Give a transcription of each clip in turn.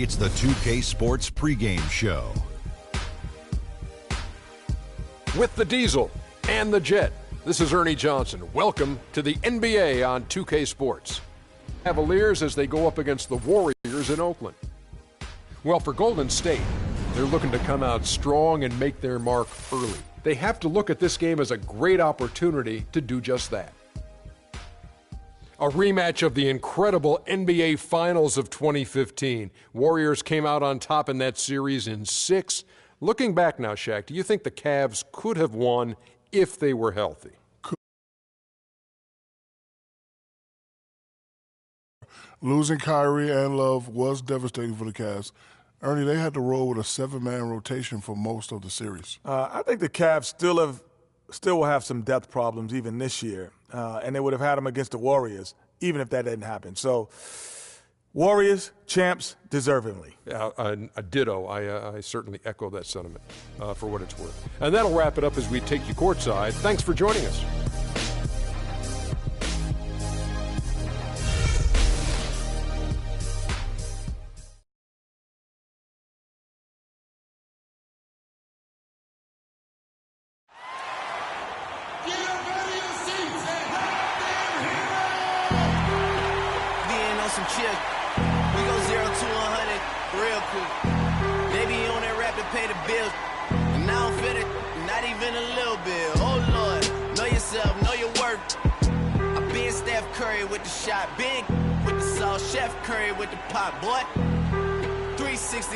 It's the 2K Sports pregame show. With the Diesel and the Jet, this is Ernie Johnson. Welcome to the NBA on 2K Sports. Cavaliers as they go up against the Warriors in Oakland. Well, for Golden State, they're looking to come out strong and make their mark early. They have to look at this game as a great opportunity to do just that. A rematch of the incredible NBA Finals of 2015. Warriors came out on top in that series in 6. Looking back now, Shaq, do you think the Cavs could have won if they were healthy? Losing Kyrie and Love was devastating for the Cavs. Ernie, they had to roll with a 7-man rotation for most of the series. I think the Cavs still will have some depth problems even this year, and they would have had them against the Warriors, even if that didn't happen. So, Warriors, champs, deservingly. Yeah, a ditto. I certainly echo that sentiment for what it's worth. And that'll wrap it up as we take you courtside. Thanks for joining us.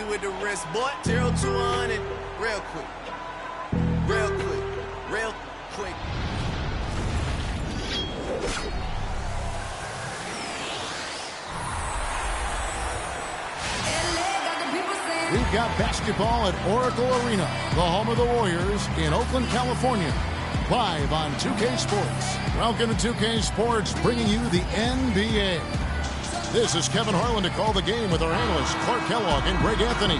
With the wrist, boy. 0 to 100, real quick. Real quick. Real quick. We've got basketball at Oracle Arena, the home of the Warriors in Oakland, California. Live on 2K Sports. Welcome to 2K Sports, bringing you the NBA. This is Kevin Harlan to call the game with our analysts Clark Kellogg and Greg Anthony.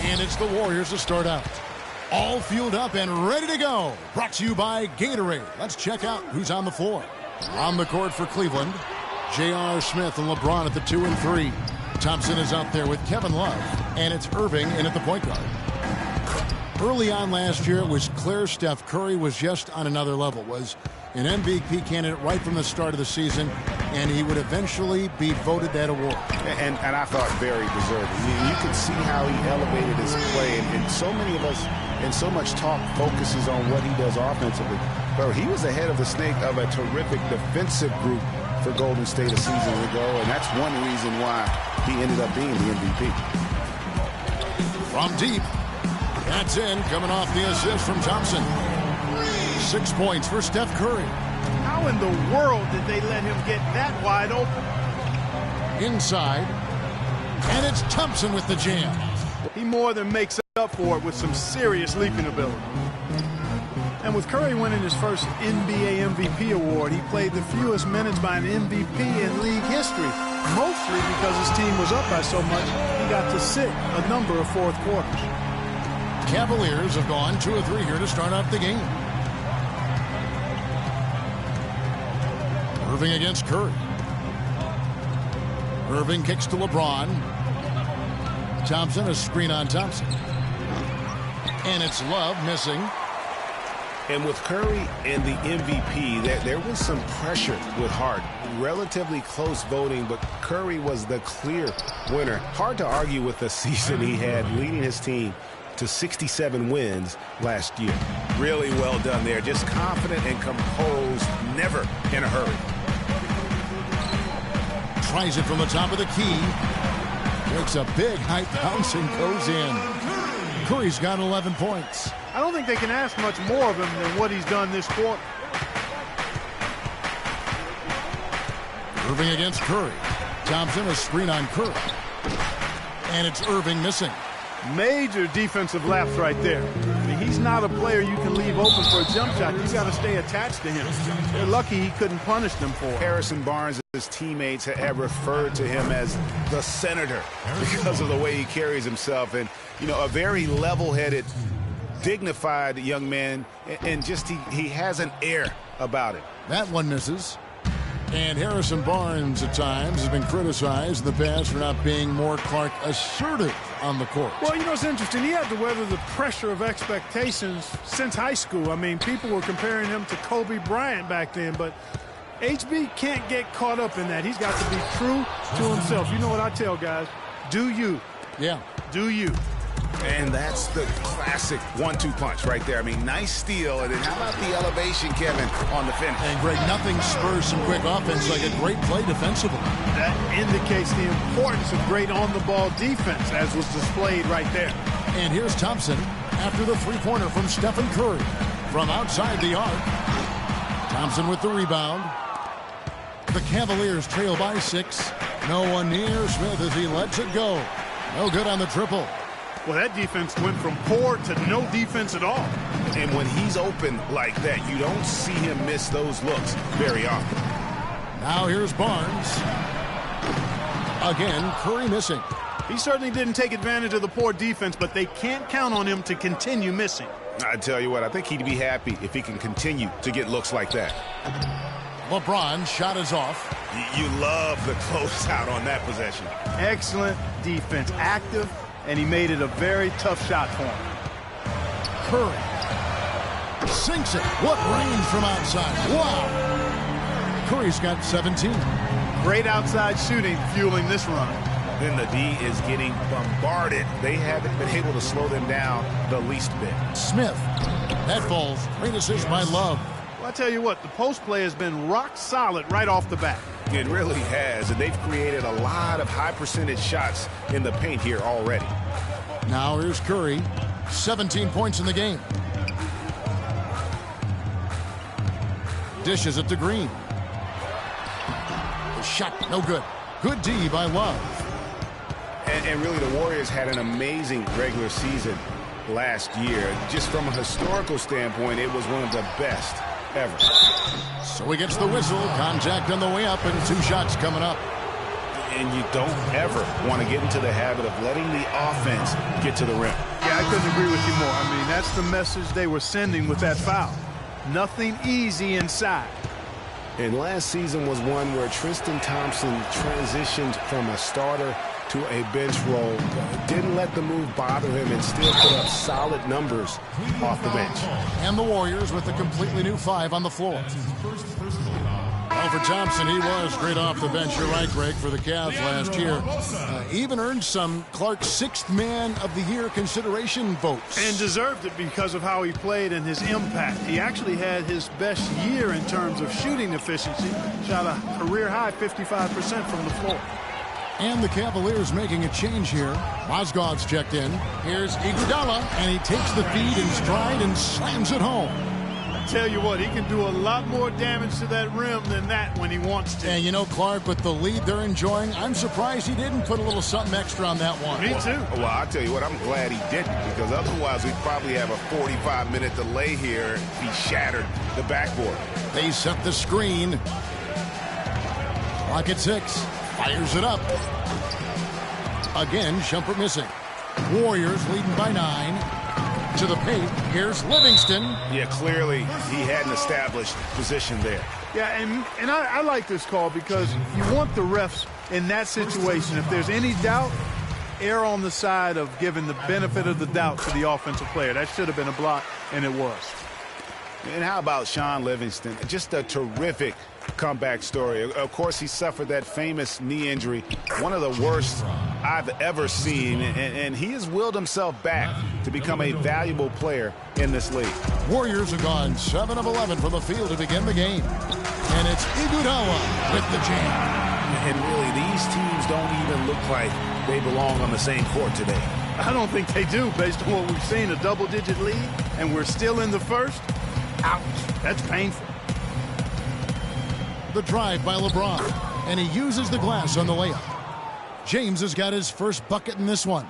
And it's the Warriors to start out. All fueled up and ready to go. Brought to you by Gatorade. Let's check out who's on the floor. On the court for Cleveland, J.R. Smith and LeBron at the 2 and 3. Thompson is out there with Kevin Love, and it's Irving in at the point guard. Early on last year, it was clear Steph Curry was just on another level, was an MVP candidate right from the start of the season, and he would eventually be voted that award. And I thought very deserving. You can see how he elevated his play, and so many of us, and so much talk focuses on what he does offensively. But he was ahead of the snake of a terrific defensive group for Golden State a season ago, and that's one reason why he ended up being the MVP. From deep. That's in, coming off the assist from Thompson. 6 points for Steph Curry. How in the world did they let him get that wide open? Inside. And it's Thompson with the jam. He more than makes up for it with some serious leaping ability. And with Curry winning his first NBA MVP award, he played the fewest minutes by an MVP in league history, mostly because his team was up by so much he got to sit a number of fourth quarters. Cavaliers have gone 2 or 3 here to start out the game. Irving against Curry. Irving kicks to LeBron. Thompson, a screen on Thompson. And it's Love missing. And with Curry and the MVP, there was some pressure with Harden. Relatively close voting, but Curry was the clear winner. Hard to argue with the season he had, leading his team to 67 wins last year. Really well done there. Just confident and composed, never in a hurry. Tries it from the top of the key. Takes a big high bounce and goes in. Curry's got 11 points. I don't think they can ask much more of him than what he's done this quarter. Irving against Curry. Thompson, a screen on Curry. And it's Irving missing. Major defensive lapse right there. I mean, he's not a player you can leave open for a jump shot. You got to stay attached to him. They're lucky he couldn't punish them for it. Harrison Barnes, his teammates have referred to him as the senator because of the way he carries himself. And, you know, a very level-headed, dignified young man, and just he has an air about him. That one misses. And Harrison Barnes at times has been criticized in the past for not being more Clark assertive on the court. Well, you know, it's interesting. He had to weather the pressure of expectations since high school. I mean, people were comparing him to Kobe Bryant back then, but HB can't get caught up in that. He's got to be true to himself. You know what I tell guys? Do you. Yeah. Do you. And that's the classic 1-2 punch right there. I mean, nice steal. And then how about the elevation, Kevin, on the finish? And, Greg, nothing spurs some quick offense like a great play defensively. That indicates the importance of great on-the-ball defense, as was displayed right there. And here's Thompson after the three-pointer from Stephen Curry from outside the arc. Thompson with the rebound. The Cavaliers trail by 6. No one near Smith as he lets it go. No good on the triple. Well, that defense went from poor to no defense at all. And when he's open like that, you don't see him miss those looks very often. Now here's Barnes. Again, Curry missing. He certainly didn't take advantage of the poor defense, but they can't count on him to continue missing. I tell you what, I think he'd be happy if he can continue to get looks like that. LeBron's shot is off. You love the closeout on that possession. Excellent defense, active, and he made it a very tough shot for him. Curry sinks it. What range from outside. Wow. Curry's got 17. Great outside shooting fueling this run. Then the D is getting bombarded. They haven't been able to slow them down the least bit. Smith. That falls. Great assist by Love. Well, I tell you what, the post play has been rock solid right off the bat. It really has, and they've created a lot of high percentage shots in the paint here already. Now here's Curry. 17 points in the game. Dishes it to Green. The shot, no good. Good D by Love. And really, the Warriors had an amazing regular season last year. Just from a historical standpoint, it was one of the best ever. So he gets the whistle. Contact on the way up, and 2 shots coming up. And you don't ever want to get into the habit of letting the offense get to the rim. Yeah, I couldn't agree with you more. I mean, that's the message they were sending with that foul. Nothing easy inside. And last season was one where Tristan Thompson transitioned from a starter to a bench role. Didn't let the move bother him and still put up solid numbers off the bench. And the Warriors with a completely new 5 on the floor. Well, for Thompson, he was great off the bench. You're right, Greg, for the Cavs last year. Even earned some Clark's 6th Man of the Year consideration votes. And deserved it because of how he played and his impact. He actually had his best year in terms of shooting efficiency. Shot a career-high 55% from the floor. And the Cavaliers making a change here. Mozgov's checked in. Here's Iguodala, and he takes the feed in stride and slams it home. Tell you what, he can do a lot more damage to that rim than that when he wants to. And you know, Clark, with the lead they're enjoying, I'm surprised he didn't put a little something extra on that one. Me too. Well, I'll tell you what, I'm glad he didn't, because otherwise we'd probably have a 45-minute delay here if he shattered the backboard. They set the screen. Clock at 6. Fires it up. Again, Shumpert missing. Warriors leading by 9. To the paint. Here's Livingston. Yeah, clearly he had an established position there. Yeah, and I like this call because you want the refs in that situation. If there's any doubt, err on the side of giving the benefit of the doubt to the offensive player. That should have been a block, and it was. And how about Shaun Livingston? Just a terrific comeback story. Of course, he suffered that famous knee injury, one of the worst I've ever seen, and he has willed himself back to become a valuable player in this league. Warriors have gone 7 of 11 from the field to begin the game. And it's Iguodala with the jam. And really, these teams don't even look like they belong on the same court today. I don't think they do, based on what we've seen, a double-digit lead, and we're still in the first. Ouch. That's painful. The drive by LeBron, and he uses the glass on the layup. James has got his first bucket in this one.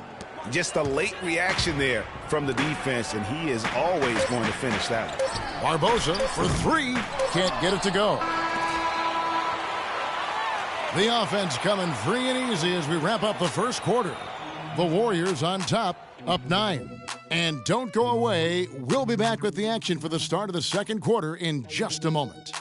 Just a late reaction there from the defense, and he is always going to finish that one. Barbosa for 3. Can't get it to go. The offense coming free and easy as we wrap up the first quarter. The Warriors on top, up 9. And don't go away. We'll be back with the action for the start of the second quarter in just a moment.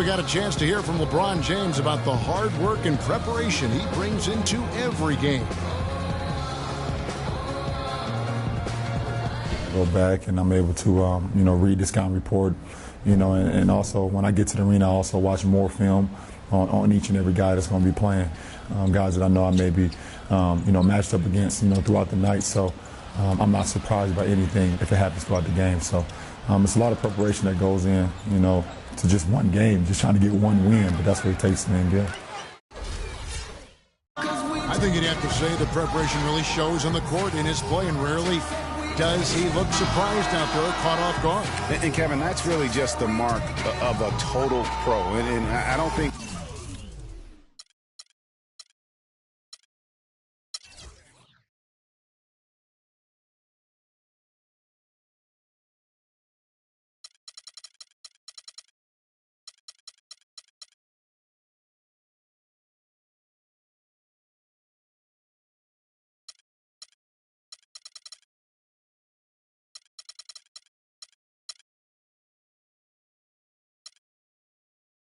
we got a chance to hear from LeBron James about the hard work and preparation he brings into every game. Go back and I'm able to, read the scouting report, and also when I get to the arena, I also watch more film on each and every guy that's going to be playing, guys that I know I may be, matched up against, throughout the night. So I'm not surprised by anything if it happens throughout the game. So it's a lot of preparation that goes in, to just one game, just trying to get one win, but that's what it takes to win the game. I think you'd have to say the preparation really shows on the court in his play, and rarely does he look surprised out there, caught off guard. And Kevin, that's really just the mark of a total pro. And I don't think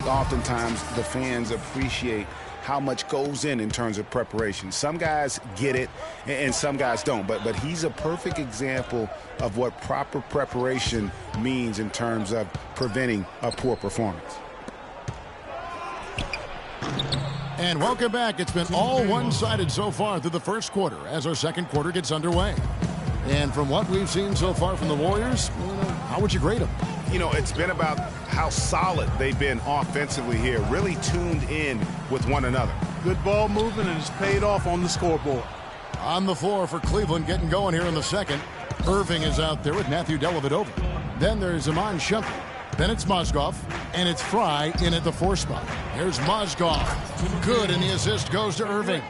oftentimes the fans appreciate how much goes in terms of preparation. Some guys get it and some guys don't, but he's a perfect example of what proper preparation means in terms of preventing a poor performance. And welcome back. It's been all one-sided so far through the first quarter as our second quarter gets underway. And from what we've seen so far from the Warriors, how would you grade them? It's been about how solid they've been offensively here, really tuned in with one another. Good ball movement, and it's paid off on the scoreboard. On the floor for Cleveland getting going here in the second. Irving is out there with Matthew Dellavedova. Then there's Iman Shumpert. Then it's Mozgov, and it's Fry in at the 4 spot. Here's Mozgov. Good, and the assist goes to Irving.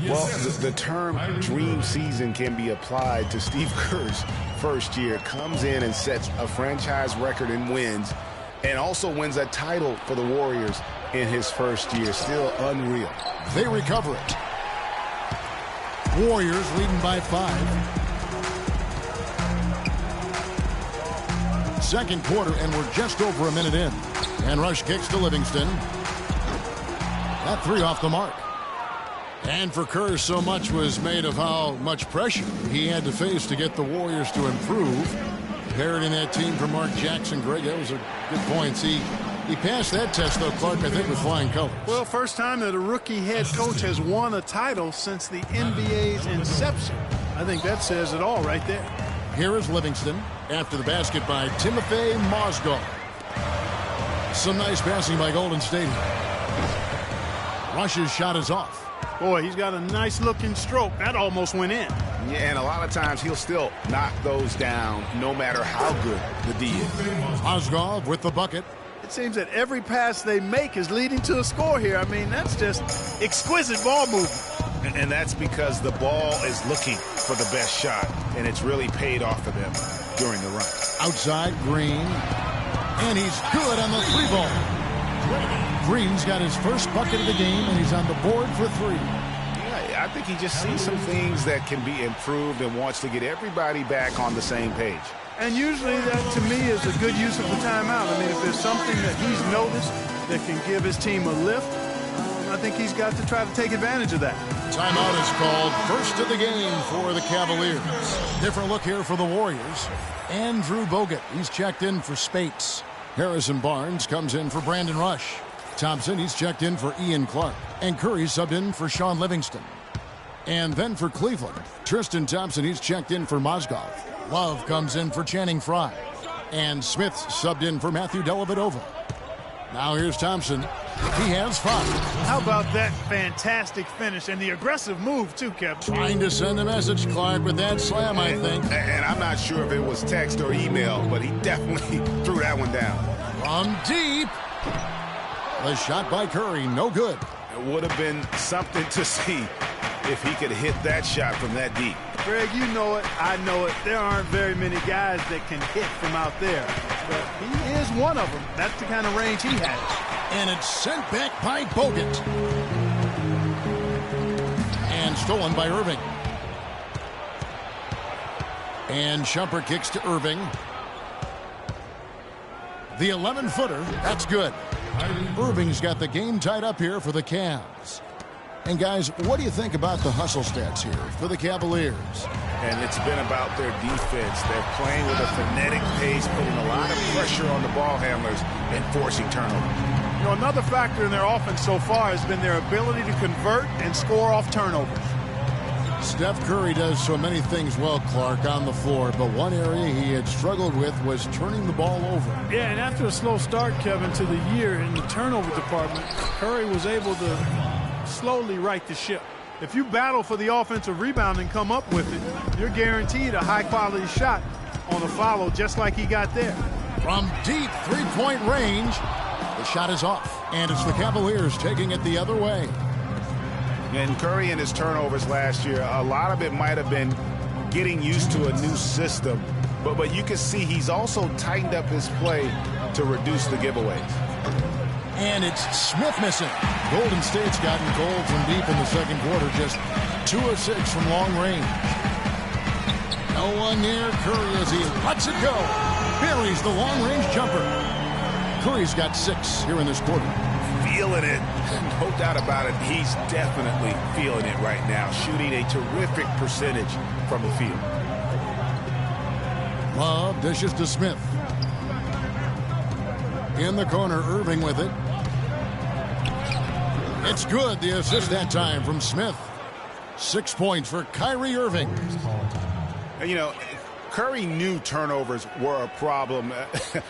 Well, the term dream season can be applied to Steve Kerr's first year. Comes in and sets a franchise record in wins and also wins a title for the Warriors in his first year. Still unreal. They recover it. Warriors leading by 5. Second quarter, and we're just over a minute in. And Rush kicks to Livingston. That 3 off the mark. And for Kerr, so much was made of how much pressure he had to face to get the Warriors to improve. Inheriting that team from Mark Jackson, Greg, that was a good point. He passed that test, though, Clark, I think, with flying colors. Well, first time that a rookie head coach has won a title since the NBA's inception. I think that says it all right there. Here is Livingston after the basket by Timofey Mozgov. Some nice passing by Golden State. Rush's shot is off. Boy, he's got a nice-looking stroke. That almost went in. Yeah, and a lot of times he'll still knock those down no matter how good the D is. Mozgov with the bucket. It seems that every pass they make is leading to a score here. I mean, that's just exquisite ball movement. And that's because the ball is looking for the best shot, and it's really paid off for them during the run. Outside, Green. And he's good on the 3-ball. Green's got his first bucket of the game, and he's on the board for 3. Yeah, I think he just sees some things that can be improved and wants to get everybody back on the same page. And usually that, to me, is a good use of the timeout. I mean, if there's something that he's noticed that can give his team a lift, I think he's got to try to take advantage of that. Timeout is called. First of the game for the Cavaliers. Different look here for the Warriors. Andrew Bogut, he's checked in for Spates. Harrison Barnes comes in for Brandon Rush. Thompson, he's checked in for Ian Clark. And Curry subbed in for Sean Livingston. And then for Cleveland, Tristan Thompson, he's checked in for Mozgov. Love comes in for Channing Frye. And Smith subbed in for Matthew Dellavedova. Now here's Thompson. He has 5. How about that fantastic finish and the aggressive move, too, Kevin? Trying to send a message, Clark, with that slam, I think. And I'm not sure if it was text or email, but he definitely threw that one down. From deep. The shot by Curry, no good. It would have been something to see if he could hit that shot from that deep. Greg, you know it, I know it. There aren't very many guys that can hit from out there. But he is one of them. That's the kind of range he has. And it's sent back by Bogut. And stolen by Irving. And Shumpert kicks to Irving. The 11-footer, that's good. Irving's got the game tied up here for the Cavs. And guys, what do you think about the hustle stats here for the Cavaliers? And it's been about their defense. They're playing with a frenetic pace, putting a lot of pressure on the ball handlers and forcing turnovers. You know, another factor in their offense so far has been their ability to convert and score off turnovers. Steph Curry does so many things well, Clark, on the floor, but one area he had struggled with was turning the ball over. Yeah, and after a slow start, Kevin, to the year in the turnover department, Curry was able to slowly right the ship. If you battle for the offensive rebound and come up with it, you're guaranteed a high-quality shot on a follow just like he got there. From deep three-point range, the shot is off, and it's the Cavaliers taking it the other way. And Curry and his turnovers last year, a lot of it might have been getting used to a new system. But you can see he's also tightened up his play to reduce the giveaways. And it's Smith missing. Golden State's gotten cold from deep in the second quarter, just 2 of 6 from long range. No one near Curry as he lets it go. Buries the long-range jumper. Curry's got 6 here in this quarter. Feeling it. No doubt about it. He's definitely feeling it right now. Shooting a terrific percentage from the field. Love dishes to Smith. In the corner, Irving with it. It's good. The assist that time from Smith. 6 points for Kyrie Irving. You know, Curry knew turnovers were a problem.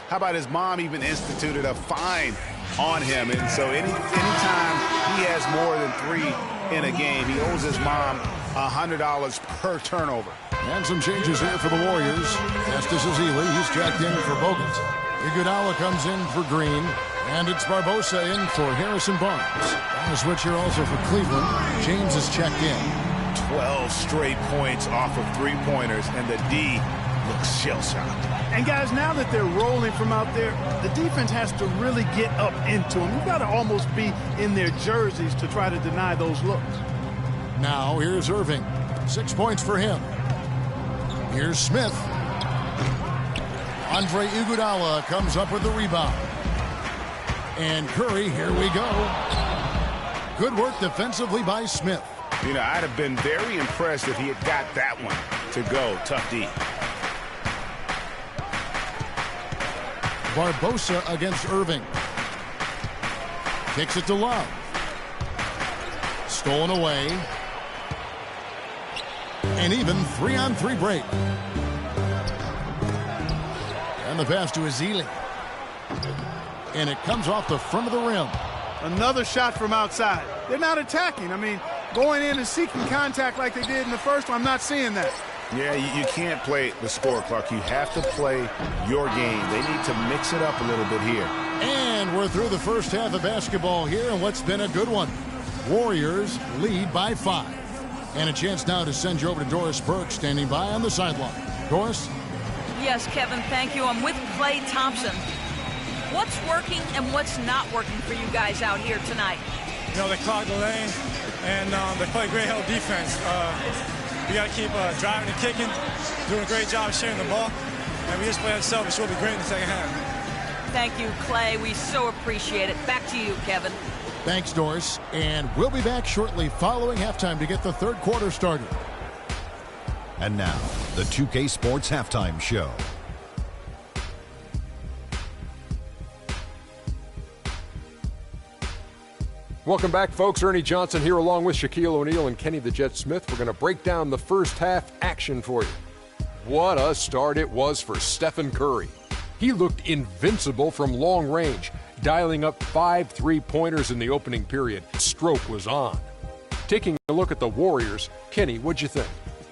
How about his mom even instituted a fine on him? And so anytime he has more than 3 in a game, he owes his mom $100 per turnover. And some changes here for the Warriors. Estes Ezeli, he's checked in for Bogut. Iguodala comes in for Green. And it's Barbosa in for Harrison Barnes. On the switch here also for Cleveland. James is checked in. 12 straight points off of 3-pointers, and the D looks shell-shocked. And guys, now that they're rolling from out there, the defense has to really get up into them. You've got to almost be in their jerseys to try to deny those looks. Now here's Irving. 6 points for him. Here's Smith. Andre Iguodala comes up with the rebound. And Curry, here we go. Good work defensively by Smith. You know, I'd have been very impressed if he had got that one to go. Tough D. Barbosa against Irving. Kicks it to Love. Stolen away. And even 3-on-3 break. And the pass to Ezeli. And it comes off the front of the rim. Another shot from outside. They're not attacking. I mean, going in and seeking contact like they did in the first one, I'm not seeing that. Yeah, you can't play the score, Clark. You have to play your game. They need to mix it up a little bit here. And we're through the first half of basketball here, and what's been a good one. Warriors lead by 5. And a chance now to send you over to Doris Burke, standing by on the sideline. Doris? Yes, Kevin, thank you. I'm with Klay Thompson. What's working and what's not working for you guys out here tonight? You know, they clog the lane, and they play great help defense. We got to keep driving and kicking, doing a great job sharing the ball, and we just play unselfish. We'll be great in the second half. Thank you, Klay. We so appreciate it. Back to you, Kevin. Thanks, Doris. And we'll be back shortly following halftime to get the third quarter started. And now, the 2K Sports Halftime Show. Welcome back, folks. Ernie Johnson here along with Shaquille O'Neal and Kenny the Jet Smith. We're going to break down the first half action for you. What a start it was for Stephen Curry. He looked invincible from long range, dialing up 5 3-pointers in the opening period. Stroke was on. Taking a look at the Warriors, Kenny, what'd you think?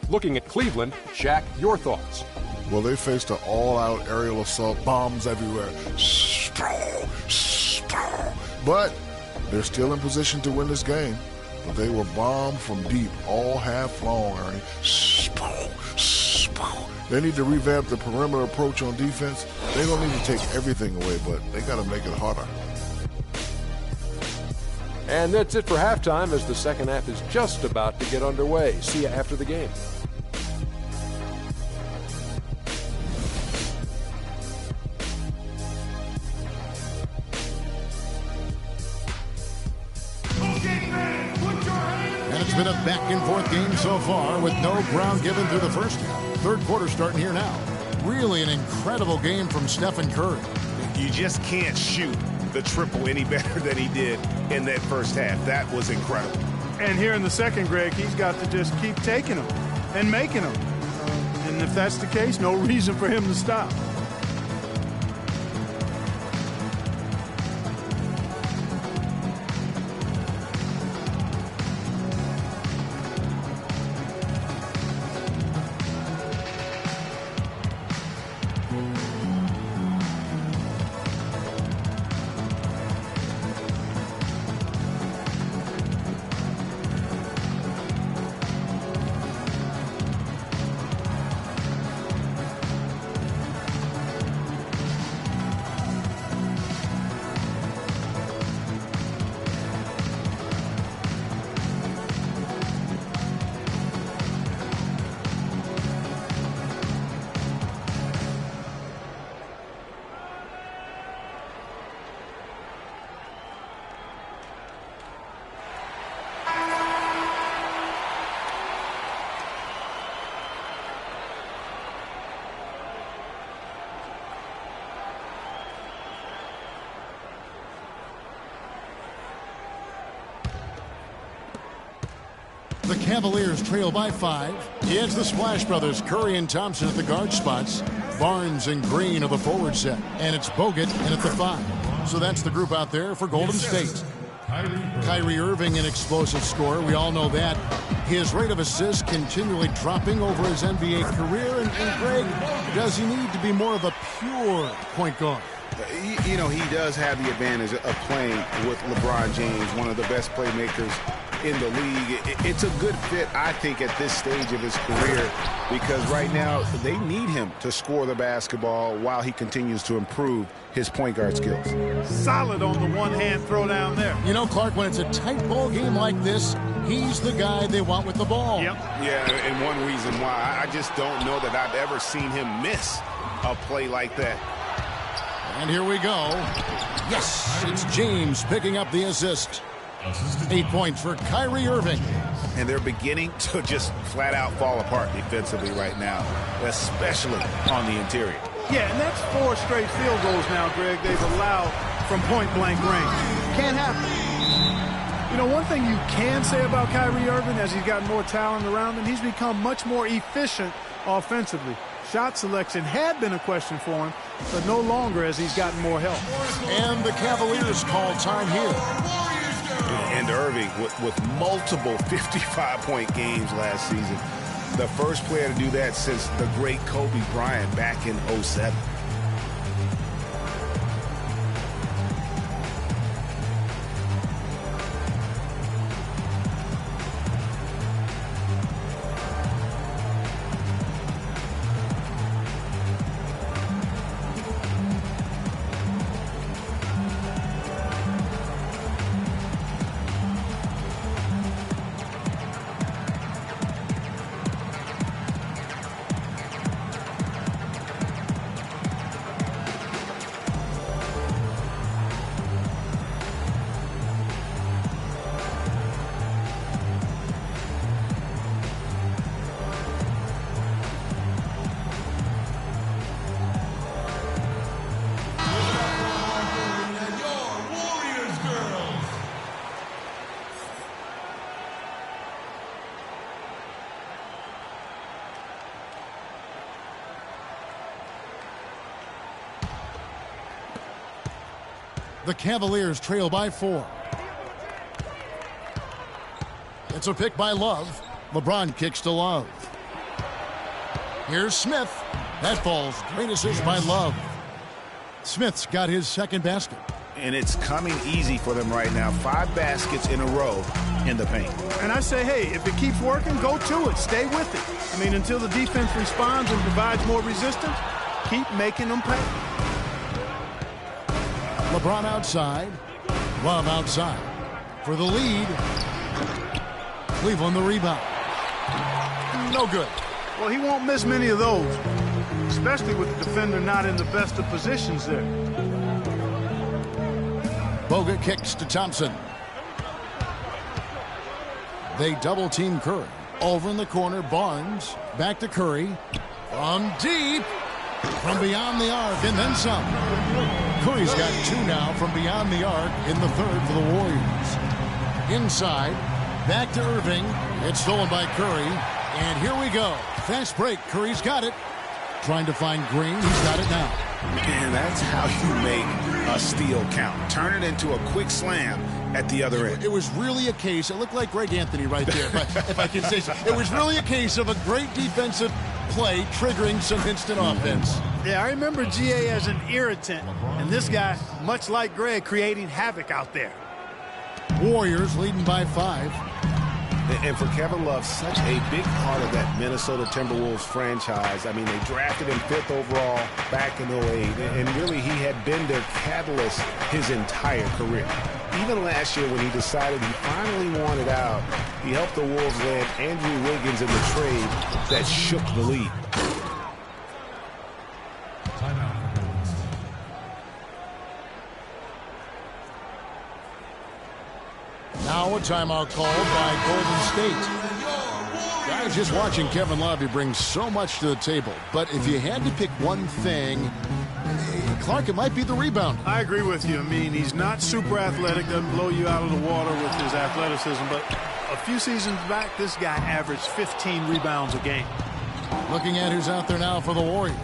Looking at Cleveland, Shaq, your thoughts? Well, they faced an all-out aerial assault, bombs everywhere. But they're still in position to win this game. But they were bombed from deep all half long, Ernie. They need to revamp the perimeter approach on defense. They don't need to take everything away, but they got to make it harder. And that's it for halftime as the second half is just about to get underway. See you after the game. been a back-and-forth game so far with no ground given through the first half. Third quarter starting here now. Really an incredible game from Stephen Curry. You just can't shoot the triple any better than he did in that first half. That was incredible. And here in the second, Greg, he's got to just keep taking them and making them. And if that's the case, no reason for him to stop. The Cavaliers trail by 5. It's the Splash Brothers, Curry and Thompson at the guard spots. Barnes and Green are the forward set. And it's Bogut in at the 5. So that's the group out there for Golden State. Kyrie Irving, an explosive scorer. We all know that. His rate of assists continually dropping over his NBA career. And Greg, does he need to be more of a pure point guard? You know, he does have the advantage of playing with LeBron James, one of the best playmakers in the league. It's a good fit, I think, at this stage of his career, because right now they need him to score the basketball while he continues to improve his point guard skills. Solid on the one-hand throw down there. You know, Clark, when it's a tight ball game like this, he's the guy they want with the ball. Yep. Yeah, and one reason why, I just don't know that I've ever seen him miss a play like that. And here we go. Yes, it's James picking up the assist. 8 points for Kyrie Irving. And they're beginning to just flat out fall apart defensively right now, especially on the interior. Yeah, and that's 4 straight field goals now, Greg, they've allowed from point-blank range. Can't happen. You know, one thing you can say about Kyrie Irving, as he's gotten more talent around him, he's become much more efficient offensively. Shot selection had been a question for him, but no longer as he's gotten more help. And the Cavaliers call time here. And Irving with multiple 55-point games last season. The first player to do that since the great Kobe Bryant back in 07. The Cavaliers trail by 4. It's a pick by Love. LeBron kicks to Love. Here's Smith. That falls. Great assist by Love. Smith's got his second basket. And it's coming easy for them right now. 5 baskets in a row in the paint. And I say, hey, if it keeps working, go to it. Stay with it. I mean, until the defense responds and provides more resistance, keep making them pay. LeBron outside. Love outside. For the lead. Cleveland the rebound. No good. Well, he won't miss many of those, especially with the defender not in the best of positions there. Bogut kicks to Thompson. They double team Curry. Over in the corner, Barnes. Back to Curry. From deep. From beyond the arc and then some. Curry's got 2 now from beyond the arc in the third for the Warriors. Inside. Back to Irving. It's stolen by Curry. And here we go. Fast break. Curry's got it. Trying to find Green. He's got it now. And that's how you make a steal count. Turn it into a quick slam at the other end. It was really a case, it looked like Greg Anthony right there, but if I can say so. It was really a case of a great defensive play triggering some instant offense. Yeah, I remember GA as an irritant, and this guy, much like Greg, creating havoc out there. Warriors leading by 5. And for Kevin Love, such a big part of that Minnesota Timberwolves franchise. I mean, they drafted him 5th overall back in 08, and really he had been their catalyst his entire career. Even last year when he decided he finally wanted out, he helped the Wolves land Andrew Wiggins in the trade that shook the league. Now a timeout called by Golden State. Guys, just watching Kevin Love, he brings so much to the table. But if you had to pick one thing, Clark, it might be the rebound. I agree with you. I mean, he's not super athletic, doesn't blow you out of the water with his athleticism. But a few seasons back, this guy averaged 15 rebounds a game. Looking at who's out there now for the Warriors.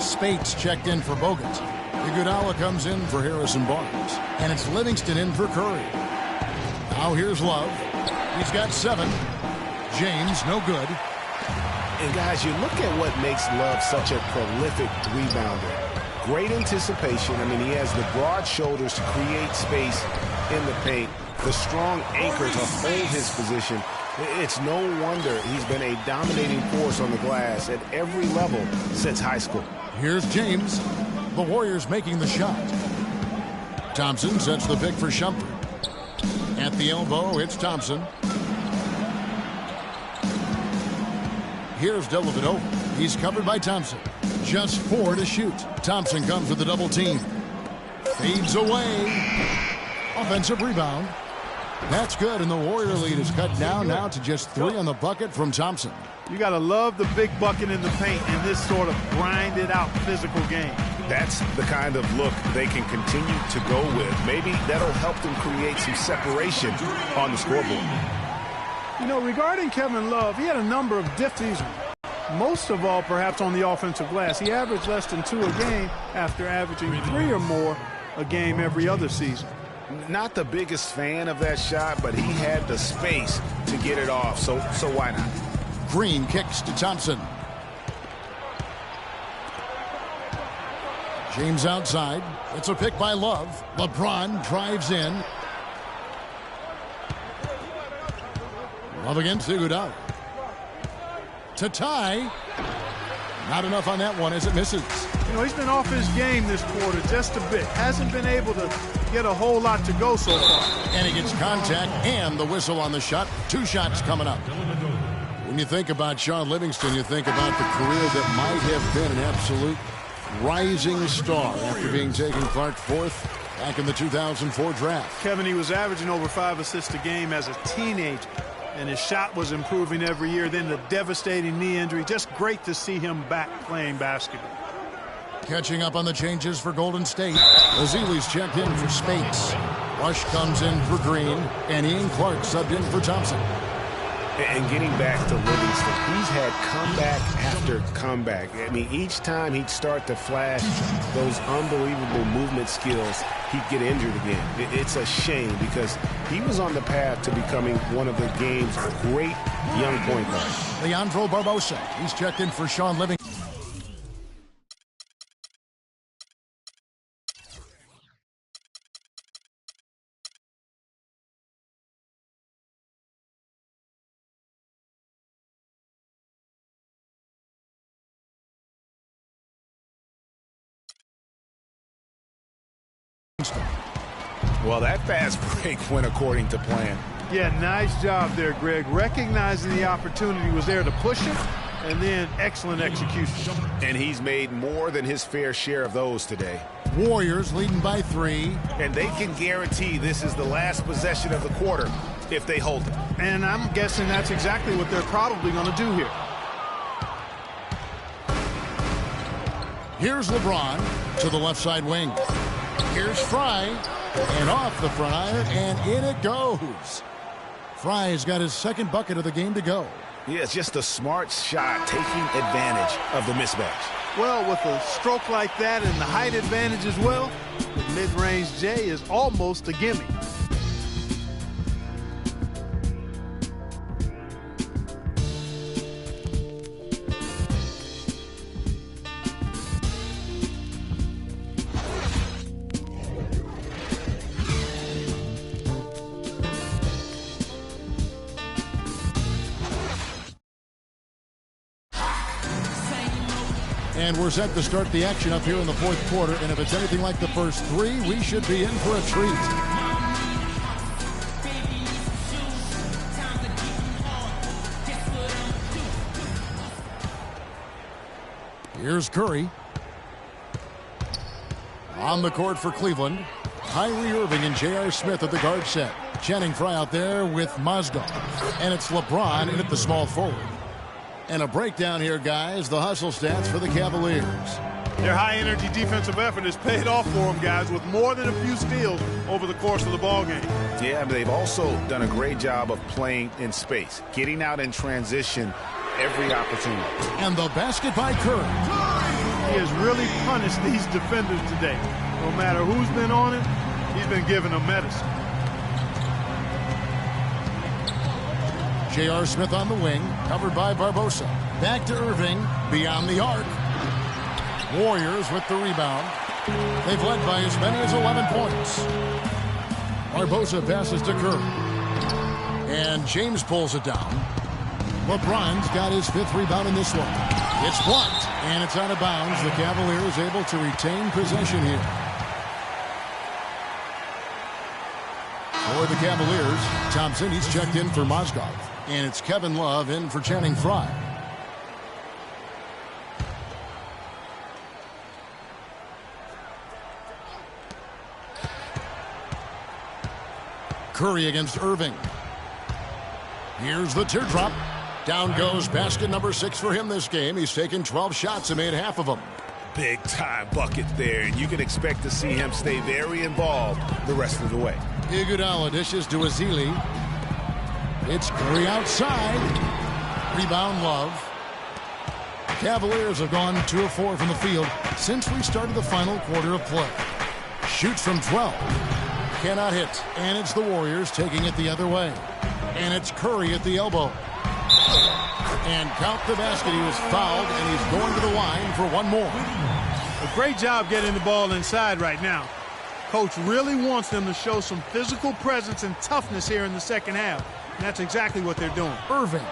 Spates checked in for Bogut. Iguodala comes in for Harrison Barnes. And it's Livingston in for Curry. Now here's Love. He's got 7. James, no good. And guys, you look at what makes Love such a prolific rebounder. Great anticipation. I mean, he has the broad shoulders to create space in the paint. The strong anchor to hold his position. It's no wonder he's been a dominating force on the glass at every level since high school. Here's James. The Warriors making the shot. Thompson sets the pick for Shumpert. At the elbow, it's Thompson. Here's Dellavedova. He's covered by Thompson. Just 4 to shoot. Thompson comes with the double team. Fades away. Offensive rebound. That's good, and the Warrior lead is cut down now to just 3 on the bucket from Thompson. You got to love the big bucket in the paint in this sort of grinded-out physical game. That's the kind of look they can continue to go with. Maybe that'll help them create some separation on the scoreboard. You know, regarding Kevin Love, he had a number of difficulties. Most of all, perhaps, on the offensive glass. He averaged less than 2 a game after averaging 3 or more a game every other season. Not the biggest fan of that shot, but he had the space to get it off, so why not? Green kicks to Thompson. James outside. It's a pick by Love. LeBron drives in. Love against Iguodala. To tie. Not enough on that one as it misses. You know, he's been off his game this quarter just a bit. Hasn't been able to get a whole lot to go so far. And he gets contact and the whistle on the shot. 2 shots coming up. When you think about Sean Livingston, you think about the career that might have been an absolute rising star after being taken Clark 4th back in the 2004 draft. Kevin, he was averaging over 5 assists a game as a teenager, and his shot was improving every year. Then the devastating knee injury. Just great to see him back playing basketball. Catching up on the changes for Golden State. Ezeli's checked in for Spates. Rush comes in for Green, and Ian Clark subbed in for Thompson. And getting back to Livingston, he's had comeback after comeback. I mean, each time he'd start to flash those unbelievable movement skills, he'd get injured again. It's a shame because he was on the path to becoming one of the game's great young point guards. Leandro Barbosa, he's checked in for Sean Livingston. Well, that fast break went according to plan. Yeah, nice job there, Greg. Recognizing the opportunity was there to push it, and then excellent execution. And he's made more than his fair share of those today. Warriors leading by 3. And they can guarantee this is the last possession of the quarter if they hold it. And I'm guessing that's exactly what they're probably going to do here. Here's LeBron to the left side wing. Here's Fry, and off the front iron, and in it goes. Fry's got his second bucket of the game to go. Yeah, it's just a smart shot, taking advantage of the mismatch. Well, with a stroke like that and the height advantage as well, the mid-range J is almost a gimme. And we're set to start the action up here in the fourth quarter. And if it's anything like the first 3, we should be in for a treat. Here's Curry. On the court for Cleveland, Kyrie Irving and J.R. Smith at the guard set. Channing Frye out there with Mozgov. And it's LeBron in at the small forward. And a breakdown here, guys. The hustle stats for the Cavaliers. Their high-energy defensive effort has paid off for them, guys, with more than a few steals over the course of the ballgame. Yeah, but they've also done a great job of playing in space, getting out in transition every opportunity. And the basket by Curry. He has really punished these defenders today. No matter who's been on him, he's been giving them medicine. J.R. Smith on the wing, covered by Barbosa. Back to Irving, beyond the arc. Warriors with the rebound. They've led by as many as 11 points. Barbosa passes to Curry. And James pulls it down. LeBron's got his 5th rebound in this one. It's blocked, and it's out of bounds. The Cavaliers able to retain possession here. For the Cavaliers, Thompson, he's checked in for Mozgov. And it's Kevin Love in for Channing Frye. Curry against Irving. Here's the teardrop. Down goes basket number 6 for him this game. He's taken 12 shots and made half of them. Big time bucket there, and you can expect to see him stay very involved the rest of the way. Iguodala dishes to Ezeli. It's Curry outside. Rebound Love. Cavaliers have gone 2 of 4 from the field since we started the final quarter of play. Shoots from 12. Cannot hit. And it's the Warriors taking it the other way. And it's Curry at the elbow. And count the basket. He was fouled, and he's going to the line for one more. A great job getting the ball inside right now. Coach really wants them to show some physical presence and toughness here in the second half. And that's exactly what they're doing. Irving.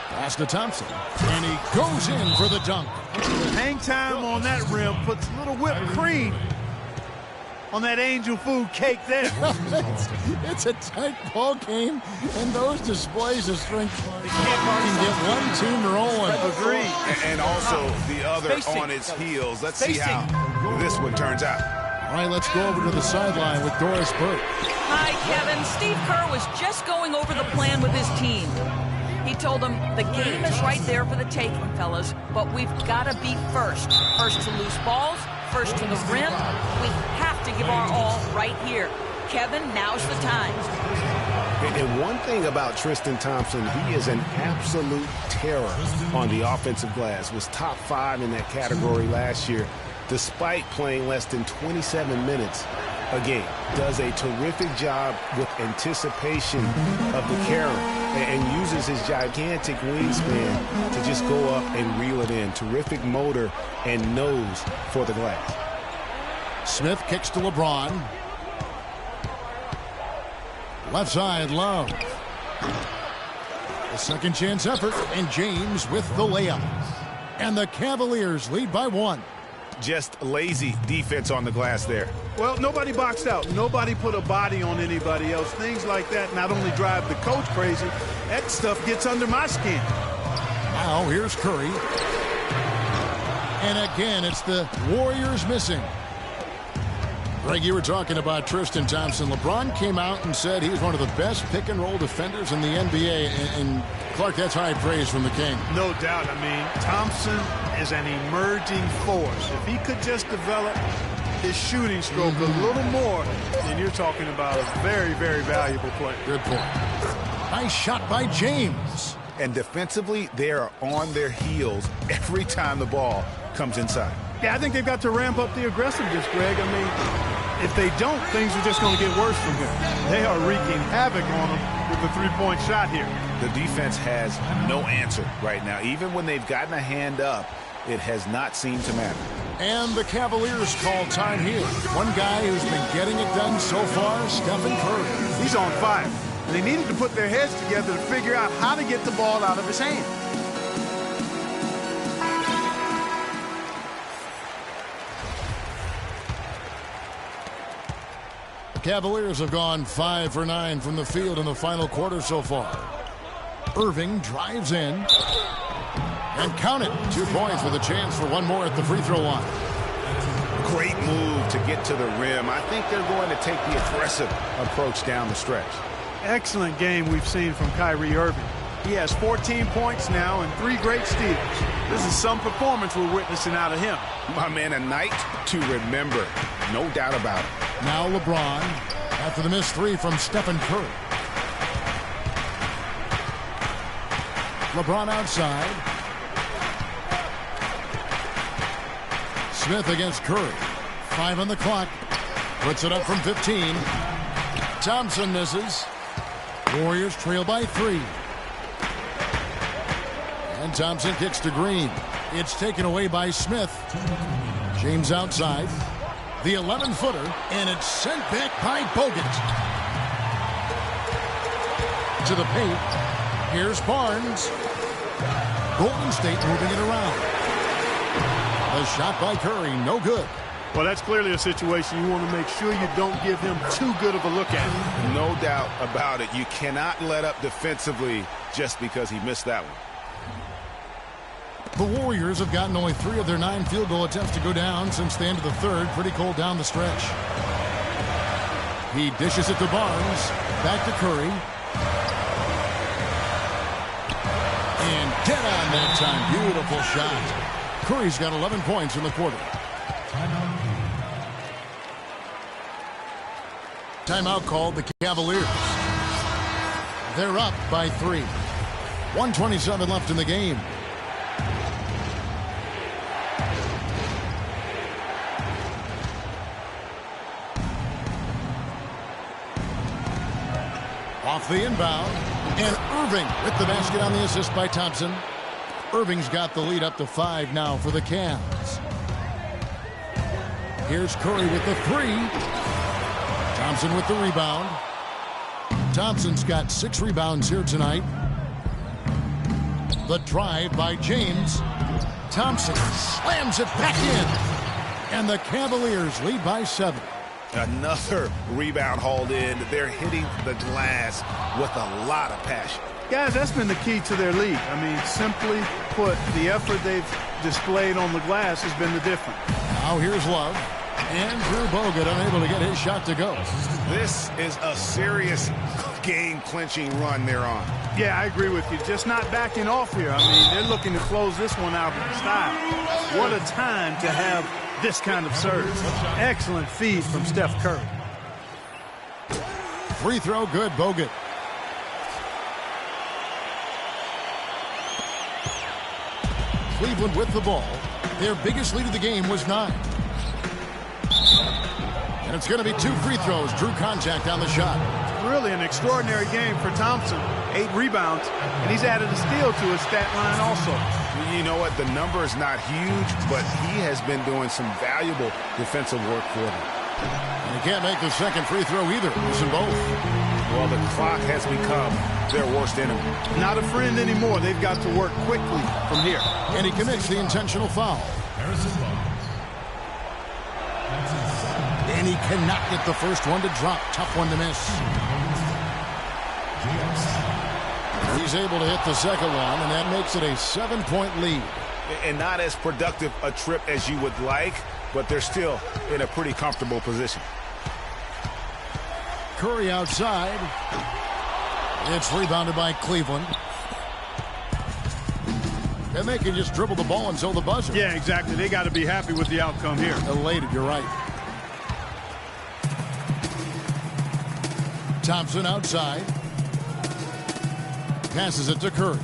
Pass to Thompson. And he goes in for the dunk. Hang time on that rim puts a little whipped cream on that angel food cake there. It's a tight ball game, and those displays of strength can get one team rolling. Agreed. And also the other on its heels. Let's see how this one turns out. All right, let's go over to the sideline with Doris Burke. Hi, Kevin. Steve Kerr was just going over the plan with his team. He told them the game is right there for the taking, fellas, but we've got to be first. First to loose balls, first to the rim. We have to give our all right here. Kevin, now's the time. And one thing about Tristan Thompson, he is an absolute terror on the offensive glass. Was top 5 in that category last year, despite playing less than 27 minutes a game. Does a terrific job with anticipation of the carry and uses his gigantic wingspan to just go up and reel it in. Terrific motor and nose for the glass. Smith kicks to LeBron. Left side, Love. A second chance effort, and James with the layup. And the Cavaliers lead by 1. Just lazy defense on the glass there. Well, nobody boxed out. Nobody put a body on anybody else. Things like that not only drive the coach crazy, that stuff gets under my skin. Now here's Curry. And again, it's the Warriors missing. Greg, you were talking about Tristan Thompson. LeBron came out and said he's one of the best pick-and-roll defenders in the NBA. And Clark, that's high praise from the King. No doubt. I mean, Thompson is an emerging force. If he could just develop his shooting stroke a little more, then you're talking about a very, very valuable player. Good point. Nice shot by James. And defensively, they are on their heels every time the ball comes inside. Yeah, I think they've got to ramp up the aggressiveness, Greg. I mean, if they don't, things are just going to get worse from here. They are wreaking havoc on them with the three-point shot here. The defense has no answer right now. Even when they've gotten a hand up, it has not seemed to matter. And the Cavaliers call time here. One guy who's been getting it done so far, Stephen Curry. He's on fire. And they needed to put their heads together to figure out how to get the ball out of his hand. Cavaliers have gone 5 for 9 from the field in the final quarter so far. Irving drives in. And count it. 2 points with a chance for one more at the free throw line. Great move to get to the rim. I think they're going to take the aggressive approach down the stretch. Excellent game we've seen from Kyrie Irving. He has 14 points now and 3 great steals. This is some performance we're witnessing out of him. My man, a night to remember. No doubt about it. Now LeBron after the missed 3 from Stephen Curry. LeBron outside. Smith against Curry. 5 on the clock. Puts it up from 15. Thompson misses. Warriors trail by 3. And Thompson kicks to Green. It's taken away by Smith. James outside. The 11-footer, and it's sent back by Bogut. To the paint. Here's Barnes. Golden State moving it around. The shot by Curry, no good. Well, that's clearly a situation you want to make sure you don't give him too good of a look at. No doubt about it. You cannot let up defensively just because he missed that one. The Warriors have gotten only 3 of their 9 field goal attempts to go down since the end of the third. Pretty cold down the stretch. He dishes it to Barnes. Back to Curry. And dead on that time. Beautiful shot. Curry's got 11 points in the quarter. Timeout called the Cavaliers. They're up by 3. 1:27 left in the game. Off the inbound, and Irving with the basket on the assist by Thompson. Irving's got the lead up to 5 now for the Cavs. Here's Curry with the 3. Thompson with the rebound. Thompson's got 6 rebounds here tonight. The drive by James. Thompson slams it back in. And the Cavaliers lead by 7. Another rebound hauled in. They're hitting the glass with a lot of passion. Guys, that's been the key to their lead. I mean, simply put, the effort they've displayed on the glass has been the difference. Now here's Love. Andrew Bogut unable to get his shot to go. This is a serious game-clinching run they're on. Yeah, I agree with you. Just not backing off here. I mean, they're looking to close this one out in style. What a time to have this kind of serve. Excellent feed from Steph Curry. Free throw good, Bogut. Cleveland with the ball. Their biggest lead of the game was 9. And it's going to be 2 free throws. Drew contact on the shot. Really an extraordinary game for Thompson. 8 rebounds, and he's added a steal to his stat line also. You know what? The number is not huge, but he has been doing some valuable defensive work for them. And he can't make the second free throw either. Listen both. Well, the clock has become their worst enemy. Not a friend anymore. They've got to work quickly from here. And he commits the intentional foul. And he cannot get the first one to drop. Tough one to miss. He's able to hit the second one, and that makes it a 7-point lead. And not as productive a trip as you would like, but they're still in a pretty comfortable position. Curry outside. It's rebounded by Cleveland. And they can just dribble the ball until the buzzer. Yeah, exactly. They got to be happy with the outcome here. Elated, you're right. Thompson outside. Passes it to Curry.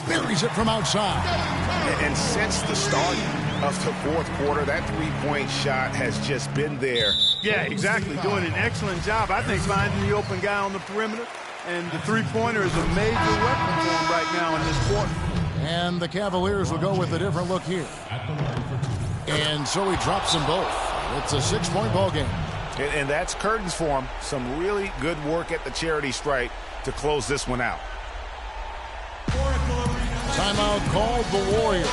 Buries it from outside. And since the start of the fourth quarter, that three-point shot has just been there. Yeah, exactly. Doing an excellent job, I think, finding the open guy on the perimeter. And the three-pointer is a major weapon for him right now in this quarter. And the Cavaliers will go with a different look here. And so he drops them both. It's a 6-point ball game. And that's curtains for him. Some really good work at the charity stripe to close this one out. Timeout called the Warriors.